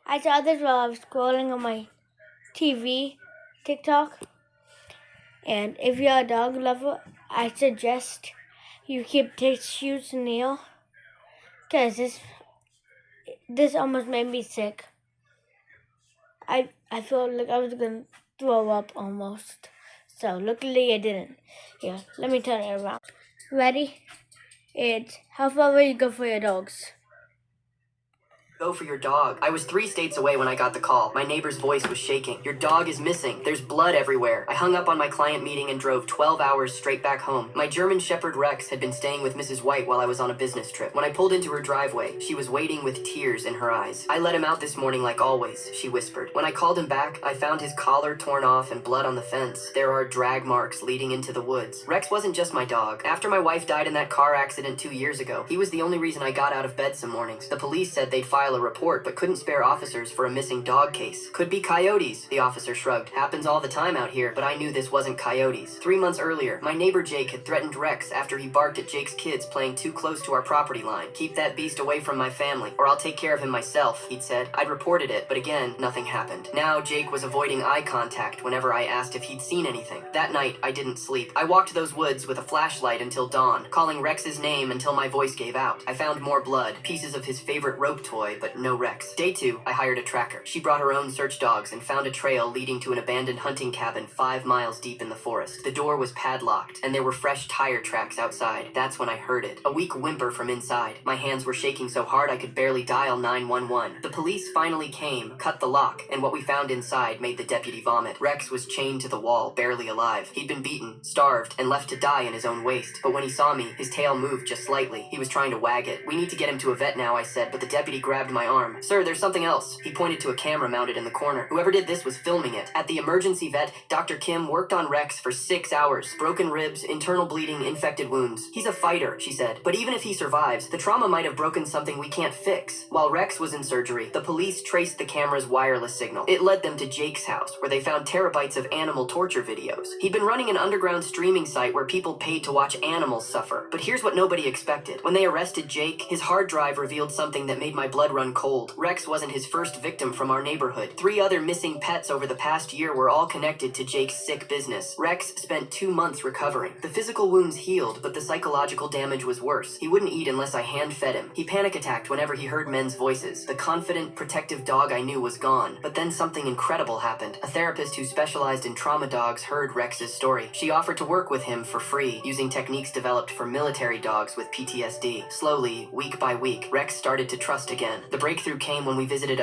I saw this while I was scrolling on my TV, TikTok. And if you're a dog lover, I suggest you keep tissues near, because this almost made me sick. I felt like I was gonna throw up almost. So luckily I didn't. Here, let me turn it around. Ready? It's how far will you go for your dogs? Go for your dog. I was 3 states away when I got the call. My neighbor's voice was shaking. Your dog is missing. There's blood everywhere. I hung up on my client meeting and drove 12 hours straight back home. My German Shepherd Rex had been staying with Mrs. White while I was on a business trip. When I pulled into her driveway, she was waiting with tears in her eyes. I let him out this morning like always, she whispered. When I called him back, I found his collar torn off and blood on the fence. There are drag marks leading into the woods. Rex wasn't just my dog. After my wife died in that car accident 2 years ago, he was the only reason I got out of bed some mornings. The police said they'd file a report, but couldn't spare officers for a missing dog case. Could be coyotes, the officer shrugged. Happens all the time out here, but I knew this wasn't coyotes. 3 months earlier, my neighbor Jake had threatened Rex after he barked at Jake's kids playing too close to our property line. Keep that beast away from my family, or I'll take care of him myself, he'd said. I'd reported it, but again, nothing happened. Now Jake was avoiding eye contact whenever I asked if he'd seen anything. That night, I didn't sleep. I walked those woods with a flashlight until dawn, calling Rex's name until my voice gave out. I found more blood, pieces of his favorite rope toy, but no Rex. Day 2, I hired a tracker. She brought her own search dogs and found a trail leading to an abandoned hunting cabin 5 miles deep in the forest. The door was padlocked, and there were fresh tire tracks outside. That's when I heard it. A weak whimper from inside. My hands were shaking so hard I could barely dial 911. The police finally came, cut the lock, and what we found inside made the deputy vomit. Rex was chained to the wall, barely alive. He'd been beaten, starved, and left to die in his own waste. But when he saw me, his tail moved just slightly. He was trying to wag it. We need to get him to a vet now, I said, but the deputy grabbed my arm. Sir, there's something else. He pointed to a camera mounted in the corner. Whoever did this was filming it. At the emergency vet, Dr. Kim worked on Rex for 6 hours. Broken ribs, internal bleeding, infected wounds. He's a fighter, she said. But even if he survives, the trauma might have broken something we can't fix. While Rex was in surgery, the police traced the camera's wireless signal. It led them to Jake's house, where they found terabytes of animal torture videos. He'd been running an underground streaming site where people paid to watch animals suffer. But here's what nobody expected. When they arrested Jake, his hard drive revealed something that made my blood run cold. Rex wasn't his first victim from our neighborhood. 3 other missing pets over the past year were all connected to Jake's sick business. Rex spent 2 months recovering. The physical wounds healed, but the psychological damage was worse. He wouldn't eat unless I hand-fed him. He panic attacked whenever he heard men's voices. The confident, protective dog I knew was gone. But then something incredible happened. A therapist who specialized in trauma dogs heard Rex's story. She offered to work with him for free, using techniques developed for military dogs with PTSD. Slowly, week by week, Rex started to trust again. The breakthrough came when we visited